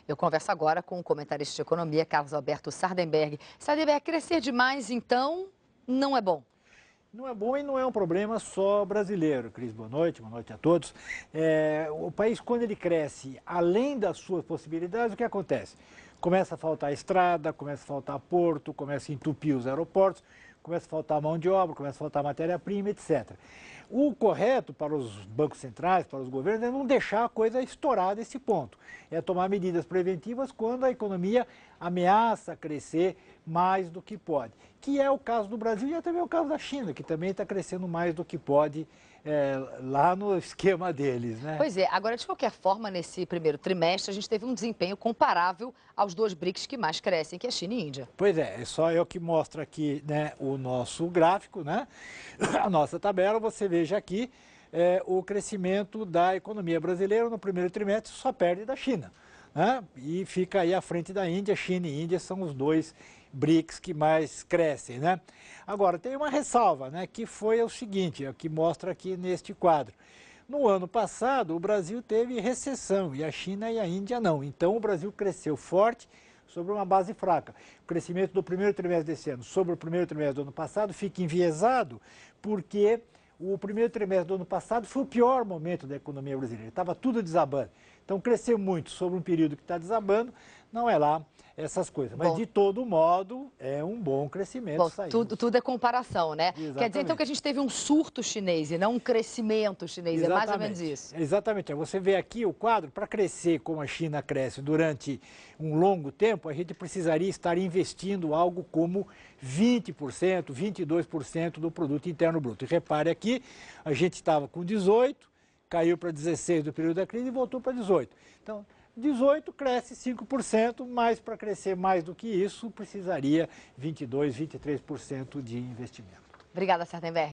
Eu converso agora com o comentarista de economia, Carlos Alberto Sardenberg. Sardenberg, crescer demais, então, não é bom? Não é bom e não é um problema só brasileiro. Cris, boa noite a todos. O país, quando ele cresce além das suas possibilidades, o que acontece? Começa a faltar estrada, começa a faltar porto, começa a entupir os aeroportos, começa a faltar mão de obra, começa a faltar matéria-prima, etc. O correto para os bancos centrais, para os governos, é não deixar a coisa estourar desse ponto. É tomar medidas preventivas quando a economia ameaça crescer mais do que pode. Que é o caso do Brasil e é também o caso da China, que também está crescendo mais do que pode lá no esquema deles, né? Pois é, agora, de qualquer forma, nesse primeiro trimestre, a gente teve um desempenho comparável aos dois BRICS que mais crescem, que é China e Índia. Pois é só eu que mostro aqui, né, o nosso gráfico, né? A nossa tabela, você veja aqui o crescimento da economia brasileira no primeiro trimestre só perde da China, né? E fica aí à frente da Índia. China e Índia são os dois BRICS que mais crescem, né? Agora, tem uma ressalva, né, que foi o seguinte, é o que mostra aqui neste quadro. No ano passado, o Brasil teve recessão e a China e a Índia não. Então, o Brasil cresceu forte sobre uma base fraca. O crescimento do primeiro trimestre desse ano sobre o primeiro trimestre do ano passado fica enviesado porque o primeiro trimestre do ano passado foi o pior momento da economia brasileira. Estava tudo desabando. Então, crescer muito sobre um período que está desabando não é lá essas coisas. Mas, de todo modo, é um bom crescimento. Bom, tudo é comparação, né? Exatamente. Quer dizer, então, que a gente teve um surto chinês e não um crescimento chinês. Exatamente. É mais ou menos isso. Exatamente. Você vê aqui o quadro, para crescer como a China cresce durante um longo tempo, a gente precisaria estar investindo algo como 20%, 22% do produto interno bruto. E repare aqui, a gente estava com 18, caiu para 16 no período da crise e voltou para 18. Então, 18 cresce 5%, mas para crescer mais do que isso, precisaria 22, 23% de investimento. Obrigada, Sardenberg.